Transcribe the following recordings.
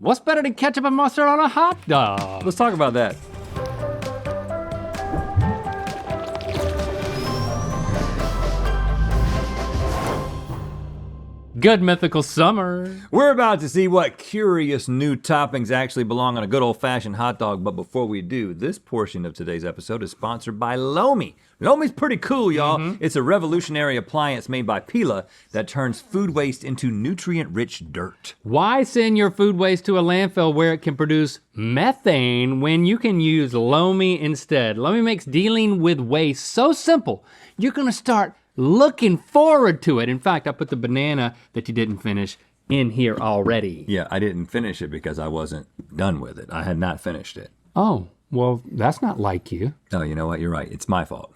What's better than ketchup and mustard on a hot dog? Let's talk about that. Good mythical summer. We're about to see what curious new toppings actually belong on a good old-fashioned hot dog, but before we do, this portion of today's episode is sponsored by Lomi. Lomi's pretty cool, y'all. It's a revolutionary appliance made by Pila that turns food waste into nutrient-rich dirt. Why send your food waste to a landfill where it can produce methane when you can use Lomi instead? Lomi makes dealing with waste so simple, you're gonna start looking forward to it. In fact, I put the banana that you didn't finish in here already. Yeah, I didn't finish it because I wasn't done with it. I had not finished it. Oh, well, that's not like you. Oh, you know what, you're right, it's my fault.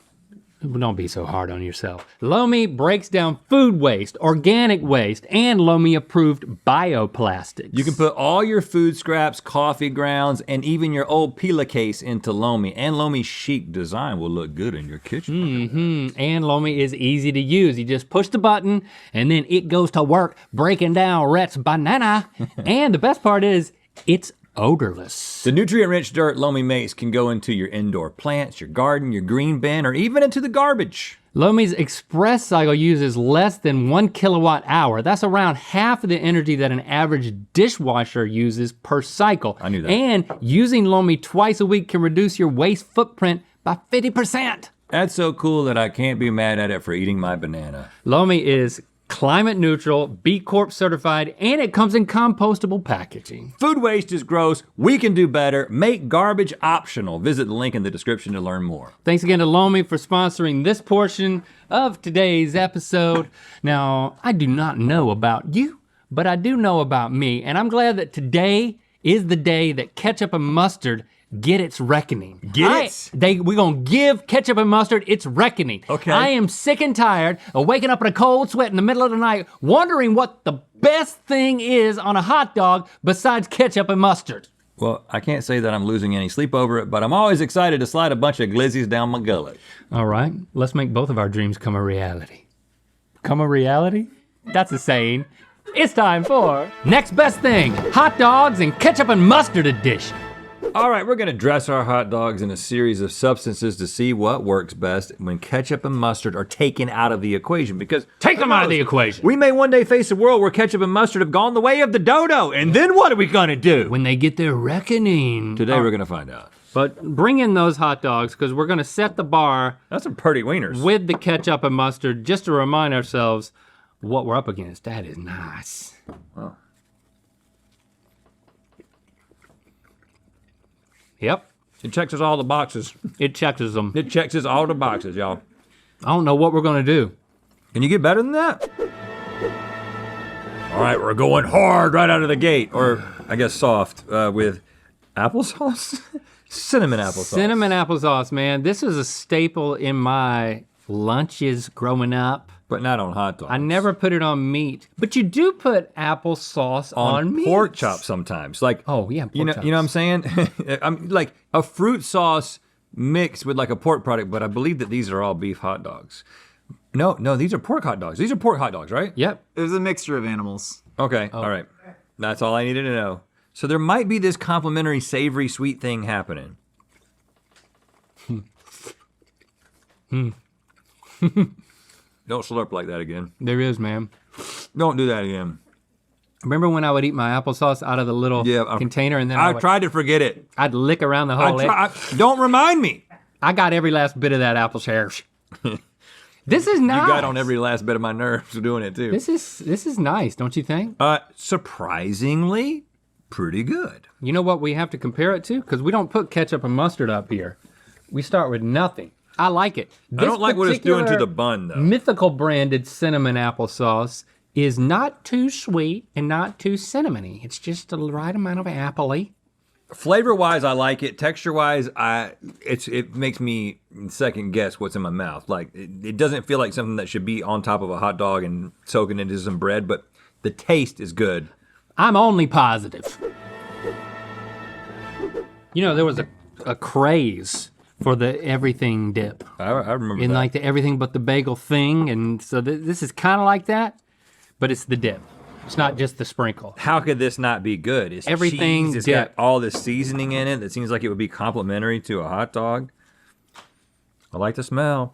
Don't be so hard on yourself. Lomi breaks down food waste, organic waste, and Lomi approved bioplastics. You can put all your food scraps, coffee grounds, and even your old Pila case into Lomi, and Lomi's chic design will look good in your kitchen. And Lomi is easy to use. You just push the button and then it goes to work breaking down Rhett's banana. And the best part is, it's odorless. The nutrient-rich dirt Lomi makes can go into your indoor plants, your garden, your green bin, or even into the garbage. Lomi's express cycle uses less than 1 kilowatt hour. That's around half of the energy that an average dishwasher uses per cycle. I knew that. And using Lomi twice a week can reduce your waste footprint by 50%. That's so cool that I can't be mad at it for eating my banana. Lomi is climate neutral, B Corp certified, and it comes in compostable packaging. Food waste is gross, we can do better. Make garbage optional. Visit the link in the description to learn more. Thanks again to Lomi for sponsoring this portion of today's episode. Now, I do not know about you, but I do know about me, and I'm glad that today is the day that ketchup and mustard get its reckoning. We're gonna give ketchup and mustard its reckoning. Okay. I am sick and tired of waking up in a cold sweat in the middle of the night, wondering what the best thing is on a hot dog besides ketchup and mustard. Well, I can't say that I'm losing any sleep over it, but I'm always excited to slide a bunch of glizzies down my gullet. All right, let's make both of our dreams come a reality. Come a reality? That's a saying. It's time for Next Best Thing, hot dogs and ketchup and mustard edition. All right, we're gonna dress our hot dogs in a series of substances to see what works best when ketchup and mustard are taken out of the equation, because Take them out of the equation. we may one day face a world where ketchup and mustard have gone the way of the dodo, and then what are we gonna do? When they get their reckoning. Today we're gonna find out. But bring in those hot dogs, because we're gonna set the bar That's some pretty wieners. with the ketchup and mustard just to remind ourselves what we're up against. That is nice. Wow. Yep, It checks us all the boxes. it checks them. It checks us all the boxes, y'all. I don't know what we're gonna do. Can you get better than that? All right, we're going hard right out of the gate, or I guess soft, with applesauce? Cinnamon applesauce. Cinnamon applesauce, man. This is a staple in my lunches growing up. But not on hot dogs. I never put it on meat, but you do put applesauce on meat. Pork chops sometimes. Like, Oh yeah, pork you know chops. what I'm saying? I'm like a fruit sauce mixed with like a pork product, but I believe that these are all beef hot dogs. No, these are pork hot dogs. These are pork hot dogs, right? Yep. It was a mixture of animals. Okay, all right. That's all I needed to know. So there might be this complimentary savory sweet thing happening. Don't slurp like that again. There is, man. Don't do that again. Remember when I would eat my applesauce out of the little container and then I tried to forget it. I'd lick around the whole Don't remind me. I got every last bit of that apple share. This is nice. You got on every last bit of my nerves doing it too. This is nice, don't you think? Surprisingly, pretty good. You know what we have to compare it to? Because we don't put ketchup and mustard up here. We start with nothing. I like it. I don't like what it's doing to particular the bun though. Mythical branded cinnamon applesauce is not too sweet and not too cinnamony. It's just the right amount of apple-y. Flavor-wise, I like it. Texture-wise, it makes me second guess what's in my mouth. Like, it doesn't feel like something that should be on top of a hot dog and soaking into some bread, but the taste is good. I'm only positive. You know, there was a craze for the everything dip. I remember In that. like the everything but the bagel thing, and so this is kind of like that, but it's the dip. It's not just the sprinkle. How could this not be good? It's Everything cheese, it's got all this seasoning in it that seems like it would be complimentary to a hot dog. I like the smell.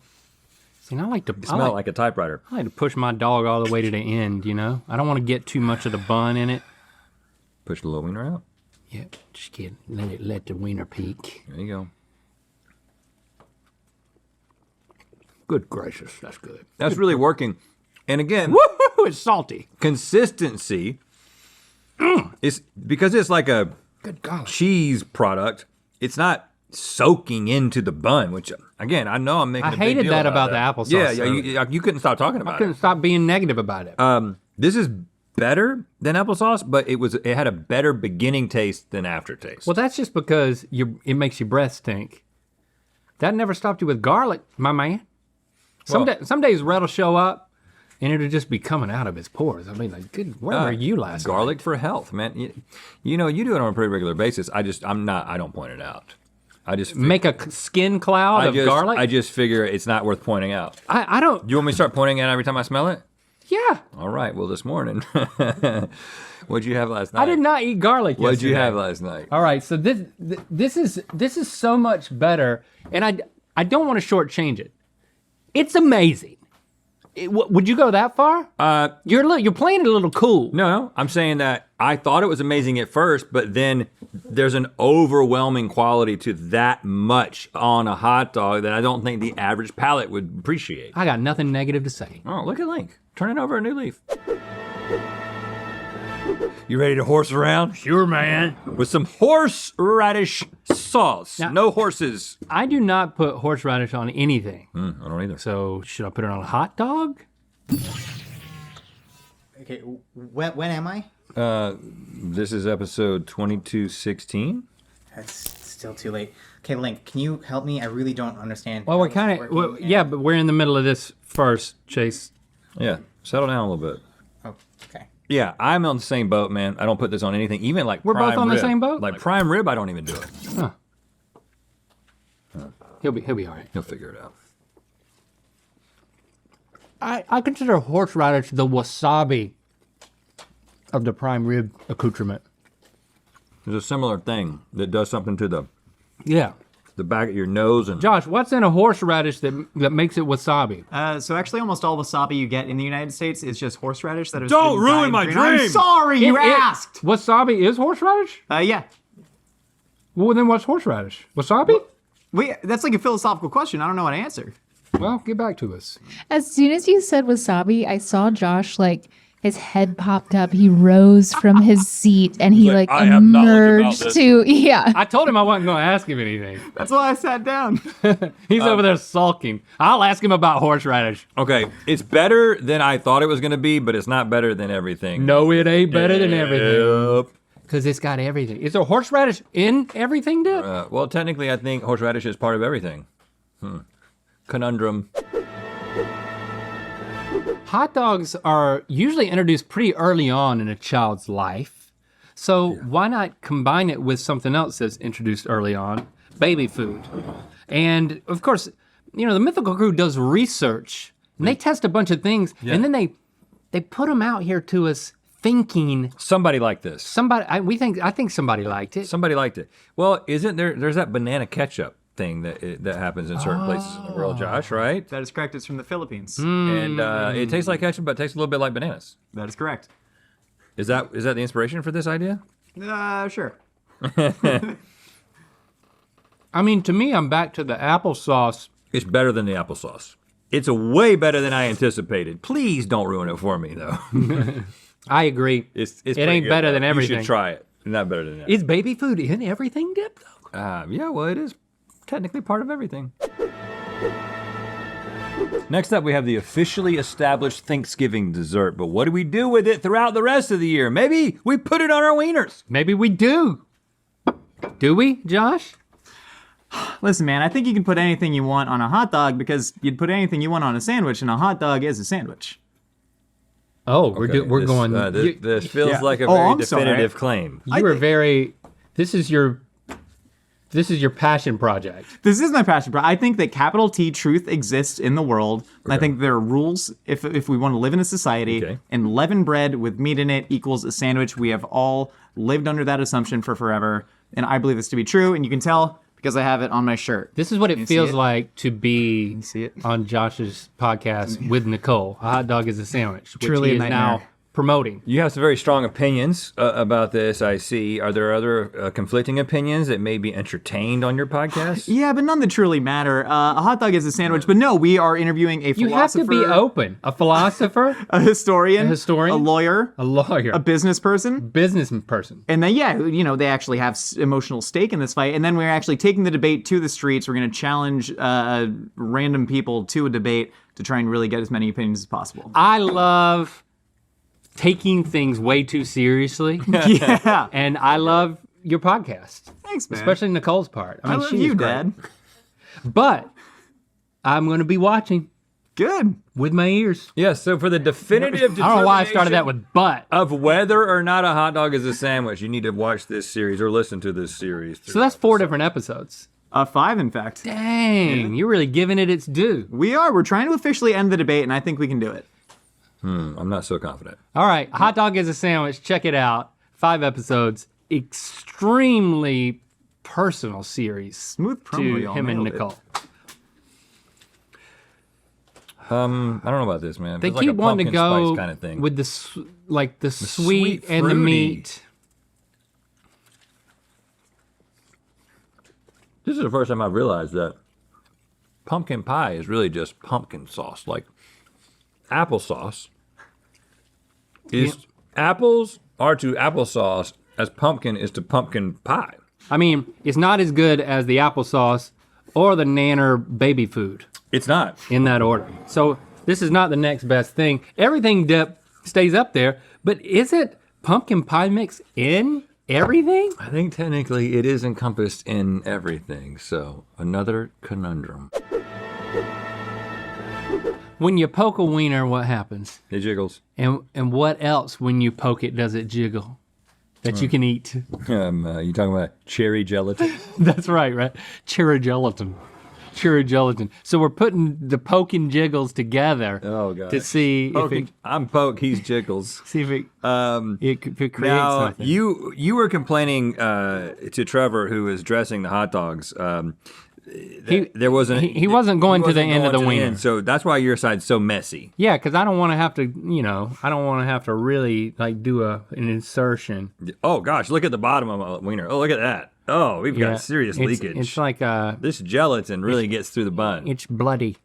See, I like to Smell like a typewriter. I like to push my dog all the way to the end, you know? I don't want to get too much of the bun in it. Push the little wiener out. Yeah, just let the wiener peek. There you go. Good gracious, that's good. That's really working. And again, Woo-hoo, it's salty. consistency is because it's like a Good golly. cheese product. It's not soaking into the bun, which again, I know I'm making I a big hated deal that about that. the applesauce. Yeah, so you couldn't stop talking I about couldn't it. stop being negative about it. This is better than applesauce, but it had a better beginning taste than aftertaste. Well, that's just because it makes your breath stink. That never stopped you with garlic, my man. Some days Rhett will show up and it'll just be coming out of his pores. I mean, like, good, where were you last night? Garlic for health, man. You know, you do it on a pretty regular basis. I don't point it out. I just Make a skin cloud of garlic? I just figure it's not worth pointing out. I don't, You want me to start pointing it out every time I smell it? yeah. All right, well this morning. What'd you have last night? I did not eat garlic yesterday. What'd you have last night? All right, so this is so much better, and I don't want to shortchange it. It's amazing. Would you go that far? You're playing it a little cool. No, I'm saying that I thought it was amazing at first, but then there's an overwhelming quality to that much on a hot dog that I don't think the average palate would appreciate. I got nothing negative to say. Oh, look at Link. Turning over a new leaf. You ready to horse around? Sure, man. With some horseradish sauce. Now- No horses. I do not put horseradish on anything. I don't either. So should I put it on a hot dog? Okay, when am I? This is episode 2216. That's still too late. Okay, Link, can you help me? I really don't understand. Well, how we're this kind is of, working. yeah, but we're in the middle of this first, Chase. Yeah, settle down a little bit. Oh, okay. Yeah, I'm on the same boat, man. I don't put this on anything, even like We're both prime on the rib. same boat? Like prime rib, I don't even do it. He'll be all right. He'll figure it out. I consider horseradish the wasabi of the prime rib accoutrement. There's a similar thing that does something to the Yeah. back of your nose and Josh, what's in a horseradish that makes it wasabi? So actually, almost all wasabi you get in the United States is just horseradish that is. Don't been ruin dyed my green. I'm dream! sorry, you asked. Wasabi is horseradish? Yeah. Well, then what's horseradish? Wasabi? That's like a philosophical question. I don't know how to answer. Well, get back to us. As soon as you said wasabi, I saw Josh, like, his head popped up. He rose from his seat and he like "I have knowledge about emerged this." to, yeah. I told him I wasn't going to ask him anything. That's why I sat down. He's over there sulking. I'll ask him about horseradish. Okay, it's better than I thought it was gonna be, but it's not better than everything. No, it ain't better than everything. Yep. Because it's got everything. Is there horseradish in everything, dude? Well, technically, I think horseradish is part of everything. Conundrum. Hot dogs are usually introduced pretty early on in a child's life. So why not combine it with something else that's introduced early on? Baby food. And of course, you know, the Mythical crew does research and they test a bunch of things and then they put them out here to us thinking Somebody liked this. I think somebody liked it. Somebody liked it. Well, isn't there's that banana ketchup thing that happens in certain places in the world, Josh, right? That is correct. It's from the Philippines. And it tastes like ketchup, but it tastes a little bit like bananas. That is correct. Is that the inspiration for this idea? Sure. I mean, to me, I'm back to the applesauce. It's better than the applesauce. It's a way better than I anticipated. Please don't ruin it for me, though. I agree. It's It pretty ain't good, better though. than everything. You should try it. Not better than that. Is baby food in everything, Dip? Yeah, well, it is technically part of everything. Next up, we have the officially established Thanksgiving dessert, but what do we do with it throughout the rest of the year? Maybe we put it on our wieners. Maybe we do. Do we, Josh? Listen, man, I think you can put anything you want on a hot dog because you'd put anything you want on a sandwich, and a hot dog is a sandwich. Oh, we're This, going. This feels Yeah. like a Oh, very I'm sorry. definitive claim. You were very. This is your This is your passion project. This is my passion. I think that capital T truth exists in the world. And I think there are rules if we want to live in a society. Okay. And leavened bread with meat in it equals a sandwich. We have all lived under that assumption for forever. And I believe this to be true. And you can tell because I have it on my shirt. This is what it you see feels it? like to be see it? on Josh's podcast with Nicole. A hot dog is a sandwich, which Truly he a is now nightmare. promoting. You have some very strong opinions about this, I see. Are there other conflicting opinions that may be entertained on your podcast? Yeah, but none that truly matter. A hot dog is a sandwich. But no, we are interviewing a You have philosopher. to be open. A philosopher, A historian. A historian? A lawyer. a lawyer, A business person. business person. And then, yeah, you know, they actually have emotional stake in this fight. And then we're actually taking the debate to the streets. We're going to challenge random people to a debate to try and really get as many opinions as possible. I love taking things way too seriously. Yeah. And I love your podcast. Thanks, man. Especially Nicole's part. I love she is you, great. Dad. But I'm going to be watching Good. with my ears. Yes, so for the definitive I don't know why I started that with but. of whether or not a hot dog is a sandwich, you need to watch this series or listen to this series. So that's 4 different episodes. 5, in fact. Dang, you're really giving it its due. We are. We're trying to officially end the debate, and I think we can do it. I'm not so confident. All right, hot dog is a sandwich. Check it out. 5 episodes. Extremely personal series. Smooth promo, to y'all him and nailed it. Nicole. I don't know about this, man. They Feels keep like a wanting to pumpkin go spice kind of thing. with the sweet sweet and the fruity. meat. This is the first time I've realized that pumpkin pie is really just pumpkin sauce. Like applesauce is apples are to applesauce as pumpkin is to pumpkin pie. I mean, it's not as good as the applesauce or the Nanner baby food It's not. in that order. So this is not the next best thing. Everything dip stays up there, but isn't pumpkin pie mix in everything? I think technically it is encompassed in everything. So another conundrum. When you poke a wiener, what happens? It jiggles. And what else when you poke it does it jiggle? That you can eat. You talking about cherry gelatin? That's right? Cherry gelatin. Cherry gelatin. So we're putting the poke and jiggles together Oh god. to see if it, I'm poke. He's jiggles. see if it, if it creates Now something. you were complaining to Trevor, who was dressing the hot dogs. There wasn't. he wasn't going to the wasn't end of going the to wiener. end, so that's why your side's so messy. Yeah, because I don't want to have to, I don't want to have to really like do an insertion. Oh gosh, look at the bottom of a wiener. Oh, look at that. Oh, we've Yeah, got serious it's, leakage. It's like This gelatin really gets through the bun. it's bloody.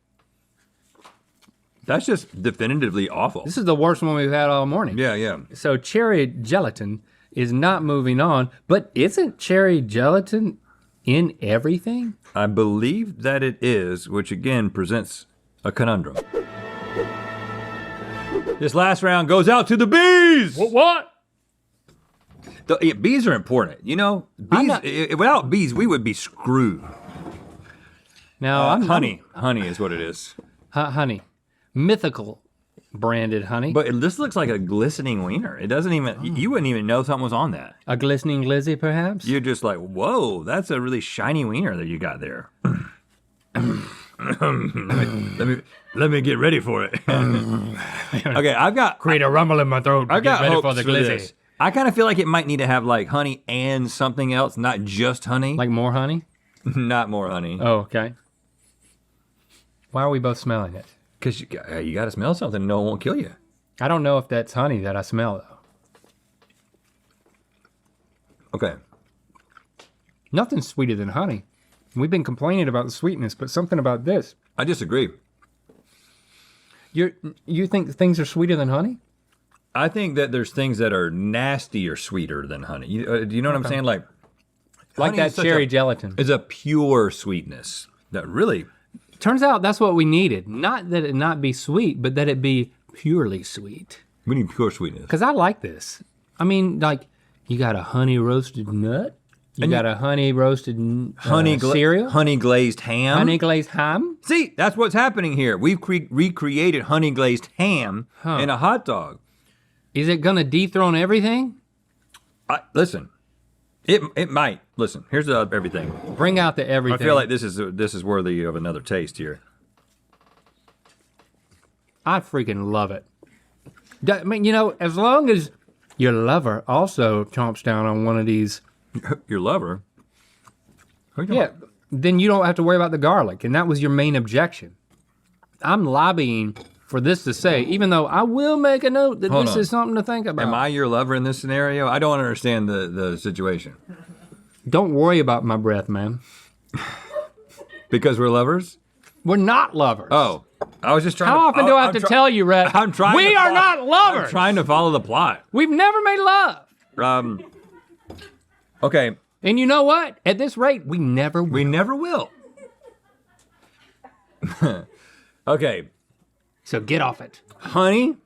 That's just definitively awful. This is the worst one we've had all morning. Yeah. So cherry gelatin is not moving on, but isn't cherry gelatin in everything? I believe that it is, which again presents a conundrum. This last round goes out to the bees. What? Bees are important. You know, bees. not- Without bees, we would be screwed. Now, Honey is what it is. honey. Mythical branded honey. But this looks like a glistening wiener. It doesn't even. You wouldn't even know something was on that. A glistening glizzy, perhaps? You're just like, whoa, that's a really shiny wiener that you got there. let me get ready for it. Okay, I've got Create a rumble in my throat. I've got hopes for this. I kind of feel like it might need to have like honey and something else, not just honey. Like more honey? Not more honey. Oh, okay. Why are we both smelling it? Because you got to smell something. No one won't kill you. I don't know if that's honey that I smell, though. Okay. Nothing's sweeter than honey. We've been complaining about the sweetness, but something about this. I disagree. You think things are sweeter than honey? I think that there's things that are nastier sweeter than honey. Do you know what I'm saying? Like honey that is such cherry gelatin. It's a pure sweetness that really. Turns out that's what we needed. Not that it not be sweet, but that it be purely sweet. We need pure sweetness. Because I like this. I mean, like, you got a honey roasted nut. You got a honey roasted cereal. honey glazed ham. Honey glazed ham. See, that's what's happening here. We've recreated honey glazed ham in a hot dog. Is it gonna dethrone everything? Listen, It might. Listen, here's everything. Bring out the everything. I feel like this is worthy of another taste here. I freaking love it. I mean, you know, as long as your lover also chomps down on one of these. Your lover? Who you Yeah, talking then you don't have to worry about the garlic, and that was your main objection. I'm lobbying for this to say, even though I will make a note that Hold this on. is something to think about. Am I your lover in this scenario? I don't understand the situation. Don't worry about my breath, man. Because we're lovers? We're not lovers. Oh, I was just trying How to... often do I have to tell you, Rhett? I'm trying We to are fo- not lovers. I'm trying to follow the plot. We've never made love. Okay, And you know what? At this rate, we never will. we never will. Okay, So get off it. honey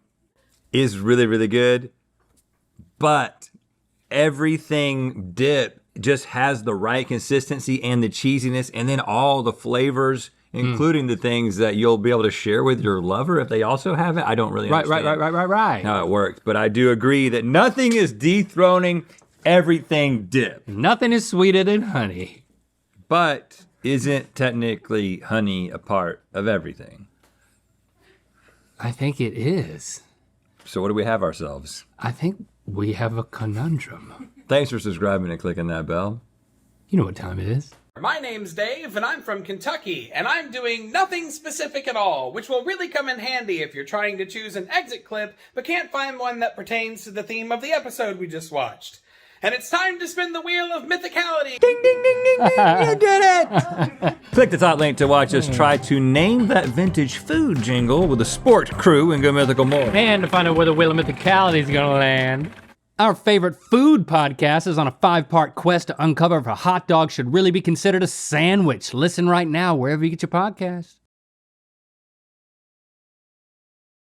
is really, really good, but everything dip just has the right consistency and the cheesiness and then all the flavors, including the things that you'll be able to share with your lover if they also have it. I don't really understand Right. how it works, but I do agree that nothing is dethroning everything dip. Nothing is sweeter than honey. But isn't technically honey a part of everything? I think it is. So what do we have ourselves? I think we have a conundrum. Thanks for subscribing and clicking that bell. You know what time it is. My name's Dave, and I'm from Kentucky, and I'm doing nothing specific at all, which will really come in handy if you're trying to choose an exit clip, but can't find one that pertains to the theme of the episode we just watched. And it's time to spin the wheel of mythicality. Ding, ding, ding, ding, ding, you did it! Click the top link to watch us try to name that vintage food jingle with the sport crew and Go Mythical more. And to find out where the wheel of mythicality is gonna land. Our favorite food podcast is on a 5-part quest to uncover if a hot dog should really be considered a sandwich. Listen right now wherever you get your podcasts.